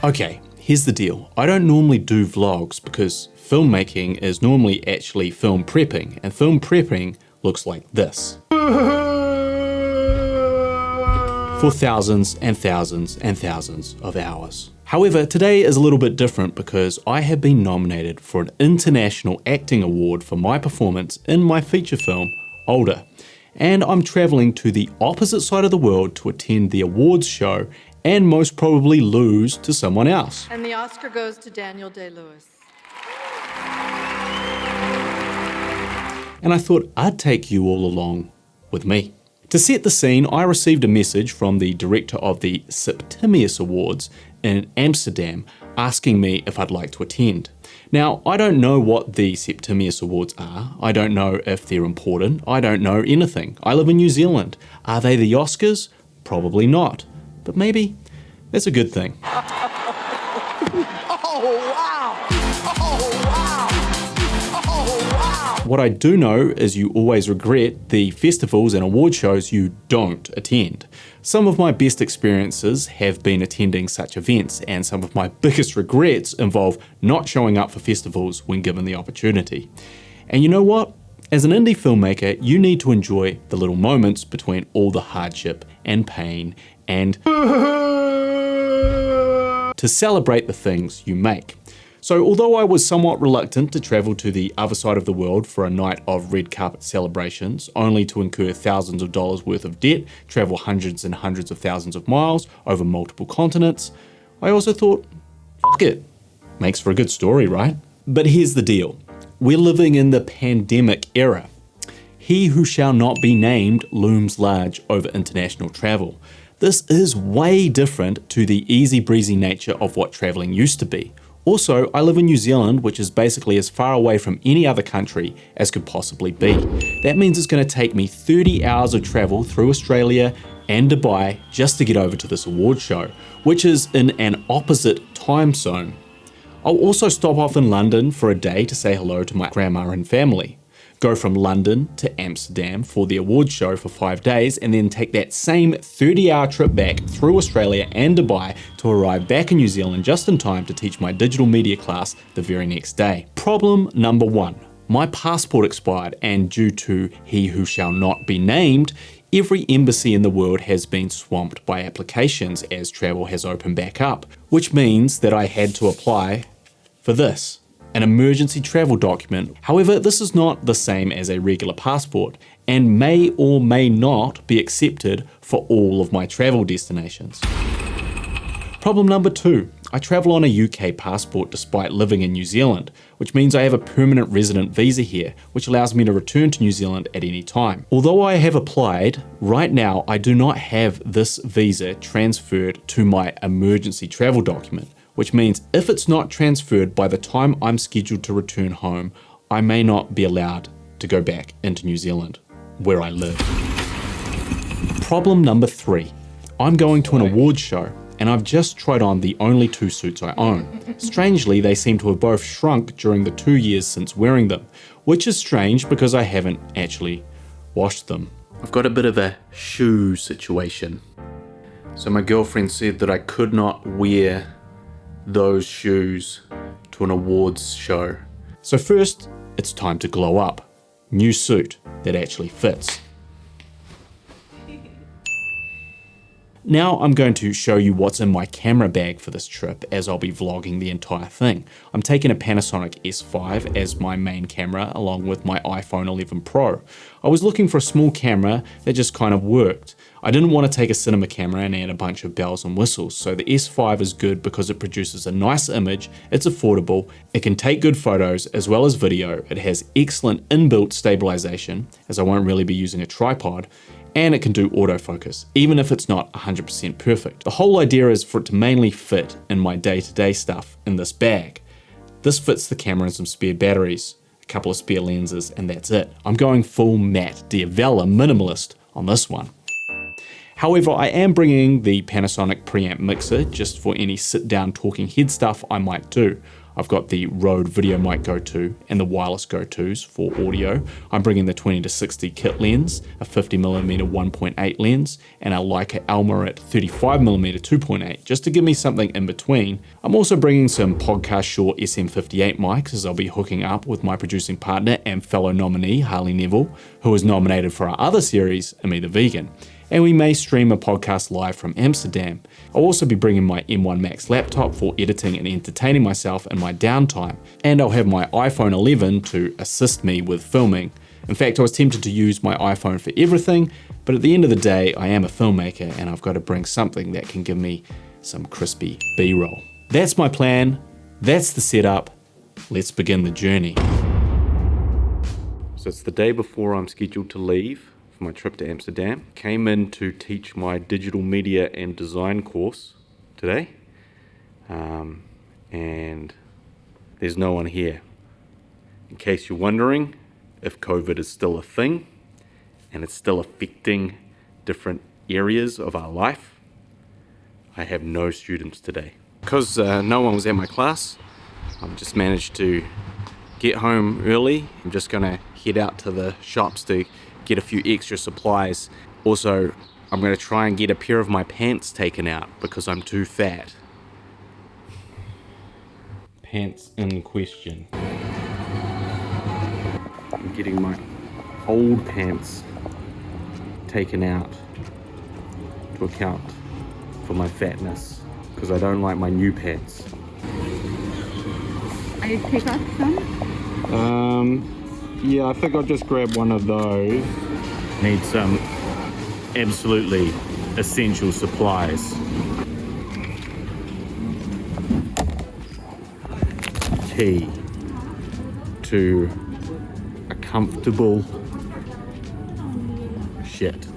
Okay, here's the deal. I don't normally do vlogs because filmmaking is normally actually film prepping, and film prepping looks like this. For thousands and thousands and thousands of hours. However, today is a little bit different because I have been nominated for an International Acting Award for my performance in my feature film, Older. And I'm traveling to the opposite side of the world to attend the awards show and most probably lose to someone else. And the Oscar goes to Daniel Day-Lewis. And I thought I'd take you all along with me. To set the scene, I received a message from the director of the Septimius Awards in Amsterdam asking me if I'd like to attend. Now, I don't know what the Septimius Awards are. I don't know if they're important. I don't know anything. I live in New Zealand. Are they the Oscars? Probably not. But maybe that's a good thing. What I do know is you always regret the festivals and award shows you don't attend. Some of my best experiences have been attending such events, and some of my biggest regrets involve not showing up for festivals when given the opportunity. And you know what? As an indie filmmaker, you need to enjoy the little moments between all the hardship and pain and to celebrate the things you make. So although I was somewhat reluctant to travel to the other side of the world for a night of red carpet celebrations, only to incur thousands of dollars worth of debt, travel hundreds and hundreds of thousands of miles over multiple continents, I also thought, fuck it, makes for a good story, right? But here's the deal, we're living in the pandemic era. He who shall not be named looms large over international travel. This is way different to the easy breezy nature of what traveling used to be. Also, I live in New Zealand, which is basically as far away from any other country as could possibly be. That means it's going to take me 30 hours of travel through Australia and Dubai just to get over to this award show, which is in an opposite time zone. I'll also stop off in London for a day to say hello to my grandma and family. Go from London to Amsterdam for the awards show for 5 days, and then take that same 30-hour trip back through Australia and Dubai to arrive back in New Zealand just in time to teach my digital media class the very next day. Problem number 1. My passport expired, and due to he who shall not be named, every embassy in the world has been swamped by applications as travel has opened back up, which means that I had to apply for this. An emergency travel document. However, this is not the same as a regular passport and may or may not be accepted for all of my travel destinations. Problem number 2. I travel on a UK passport despite living in New Zealand, which means I have a permanent resident visa here, which allows me to return to New Zealand at any time. Although I have applied, right now I do not have this visa transferred to my emergency travel document, which means if it's not transferred by the time I'm scheduled to return home, I may not be allowed to go back into New Zealand, where I live. Problem number 3. I'm going to an awards show, and I've just tried on the only 2 suits I own. Strangely, they seem to have both shrunk during the 2 years since wearing them, which is strange because I haven't actually washed them. I've got a bit of a shoe situation. So my girlfriend said that I could not wear those shoes to an awards show. So first, it's time to glow up. New suit that actually fits. Now I'm going to show you what's in my camera bag for this trip, as I'll be vlogging the entire thing. I'm taking a Panasonic S5 as my main camera along with my iPhone 11 Pro. I was looking for a small camera that just kind of worked. I didn't want to take a cinema camera and add a bunch of bells and whistles, so the S5 is good because it produces a nice image, it's affordable, it can take good photos as well as video, it has excellent inbuilt stabilization, as I won't really be using a tripod, and it can do autofocus, even if it's not 100% perfect. The whole idea is for it to mainly fit in my day-to-day stuff in this bag. This fits the camera and some spare batteries, a couple of spare lenses, and that's it. I'm going full Matt D'Avella minimalist on this one. However, I am bringing the Panasonic preamp mixer just for any sit-down talking head stuff I might do. I've got the Rode Video Mic Go-To and the wireless Go-Tos for audio. I'm bringing the 20-60 kit lens, a 50mm 1.8 lens, and a Leica Alma at 35mm 2.8, just to give me something in between. I'm also bringing some Podcast Shure SM58 mics, as I'll be hooking up with my producing partner and fellow nominee, Harley Neville, who was nominated for our other series, Immi the Vegan. And we may stream a podcast live from Amsterdam. I'll also be bringing my M1 Max laptop for editing and entertaining myself in my downtime, and I'll have my iPhone 11 to assist me with filming. In fact, I was tempted to use my iPhone for everything, but at the end of the day, I am a filmmaker and I've got to bring something that can give me some crispy B-roll. That's my plan, that's the setup, let's begin the journey. So it's the day before I'm scheduled to leave for my trip to Amsterdam. Came in to teach my digital media and design course today, and there's no one here. In case you're wondering if COVID is still a thing and it's still affecting different areas of our life, I have no students today. Because no one was at my class, I've just managed to get home early. I'm just gonna head out to the shops to get a few extra supplies. Also, I'm going to try and get a pair of my pants taken out because I'm too fat. Pants in question. I'm getting my old pants taken out to account for my fatness because I don't like my new pants. Are you pick up some? Yeah, I think I'll just grab one of those. Need some absolutely essential supplies. Key to a comfortable shit.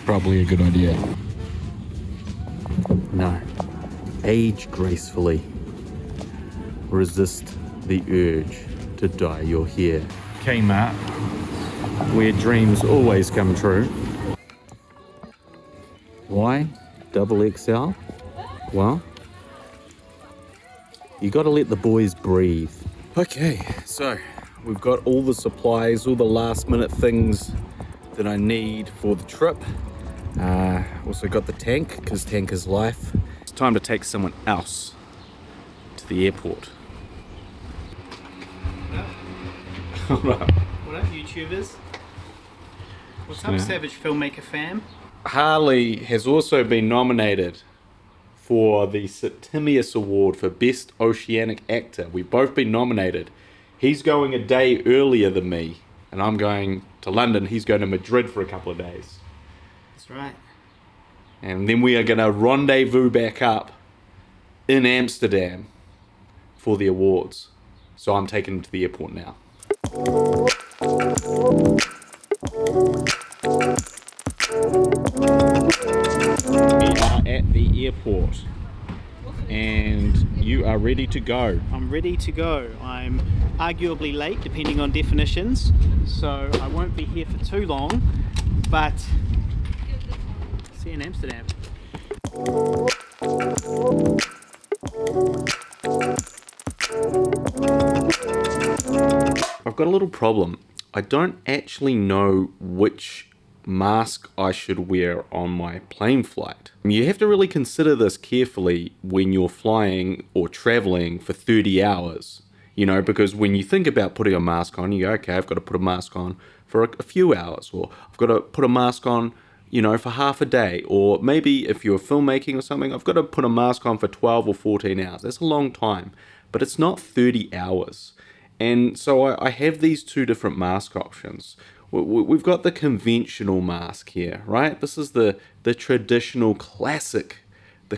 Probably a good idea. No. Age gracefully. Resist the urge to dye your hair. Kmart, where dreams always come true. Why double XL? Well, you gotta let the boys breathe. Okay, so we've got all the supplies, all the last minute things that I need for the trip. Also got the tank, because tank is life. It's time to take someone else to the airport. What up, YouTubers? What's up, Savage Filmmaker fam? Harley has also been nominated for the Septimius Award for Best Oceanic Actor. We've both been nominated. He's going a day earlier than me, and I'm going to London. He's going to Madrid for a couple of days. That's right. And then we are going to rendezvous back up in Amsterdam for the awards. So I'm taking him to the airport now. We are at the airport and you are ready to go. I'm ready to go. I'm arguably late, depending on definitions, so I won't be here for too long, but see you in Amsterdam. I've got a little problem. I don't actually know which mask I should wear on my plane flight. You have to really consider this carefully when you're flying or traveling for 30 hours. You know, because when you think about putting a mask on, you go, okay, I've got to put a mask on for a few hours, or I've got to put a mask on, you know, for half a day, or maybe if you're filmmaking or something, I've got to put a mask on for 12 or 14 hours. That's a long time, but it's not 30 hours. And so I have these two different mask options. We've got the conventional mask here, right? This is the traditional classic, the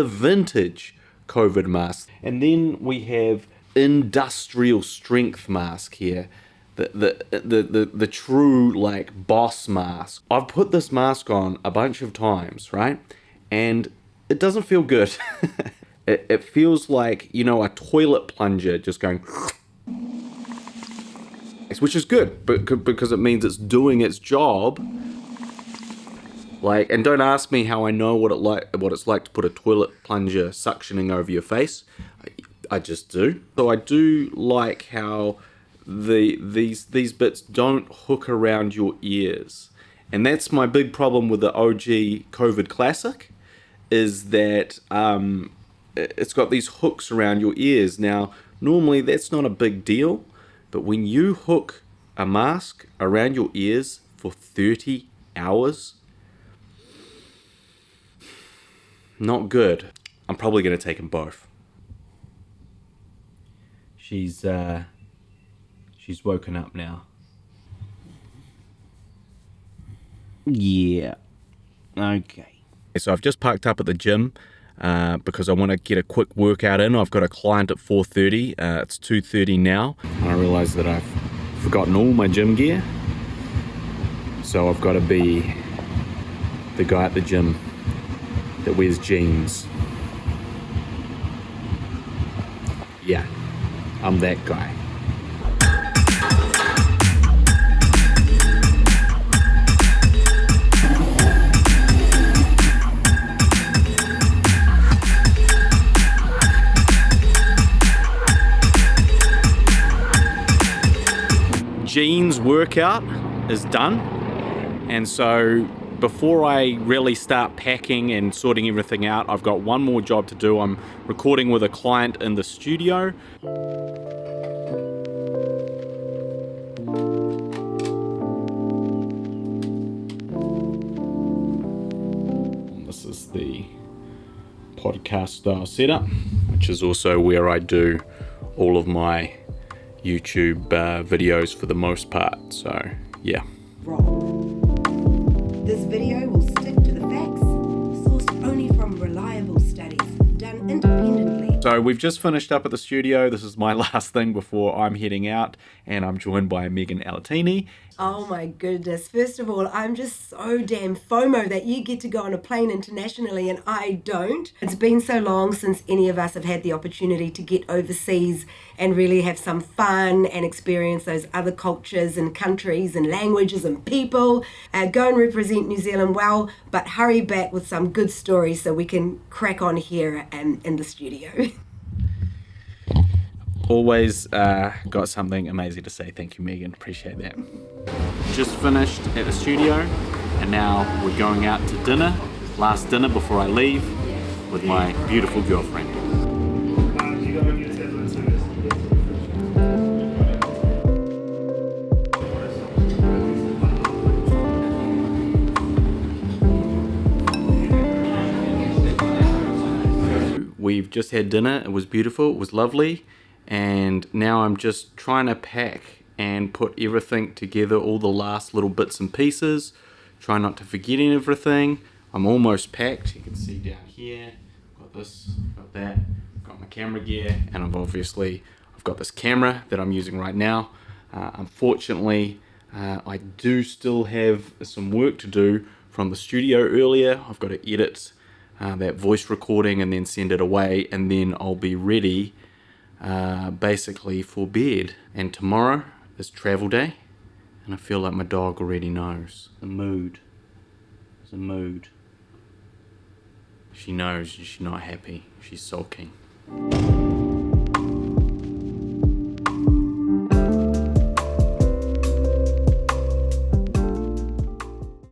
vintage COVID mask. And then we have industrial strength mask here, the true like boss mask. I've put this mask on a bunch of times, right? And it doesn't feel good. It feels like, you know, a toilet plunger just going, which is good, but because it means it's doing its job. Like, and don't ask me how I know what it's like to put a toilet plunger suctioning over your face. I just do. So I do like how these bits don't hook around your ears. And that's my big problem with the OG COVID Classic, is that it's got these hooks around your ears. Now, normally that's not a big deal, but when you hook a mask around your ears for 30 hours, not good. I'm probably going to take them both. She's woken up now. Yeah. Okay. So I've just parked up at the gym because I want to get a quick workout in. I've got a client at 4:30. It's 2:30 now. I realise that I've forgotten all my gym gear. So I've got to be the guy at the gym that wears jeans. Yeah, I'm that guy. Jeans workout is done, and so before I really start packing and sorting everything out, I've got one more job to do. I'm recording with a client in the studio. This is the podcast style setup, which is also where I do all of my YouTube videos for the most part. So yeah. This video will stick to the facts, sourced only from reliable studies done independently. So we've just finished up at the studio. This is my last thing before I'm heading out, and I'm joined by Megan Alatini. Oh my goodness. First of all, I'm just so damn FOMO that you get to go on a plane internationally and I don't. It's been so long since any of us have had the opportunity to get overseas and really have some fun and experience those other cultures and countries and languages and people. Go and represent New Zealand well, but hurry back with some good stories so we can crack on here and in the studio. Always got something amazing to say. Thank you, Megan. Appreciate that. Just finished at the studio, and now we're going out to dinner. Last dinner before I leave with my beautiful girlfriend. We've just had dinner. It was beautiful. It was lovely. And now I'm just trying to pack and put everything together, all the last little bits and pieces. Try not to forget everything. I'm almost packed. You can see down here, got this, got that, got my camera gear, and I've got this camera that I'm using right now. Unfortunately, I do still have some work to do from the studio earlier. I've got to edit that voice recording and then send it away, and then I'll be ready basically for bed. And tomorrow is travel day, and I feel like my dog already knows. The mood. It's a mood. She knows she's not happy. She's sulking.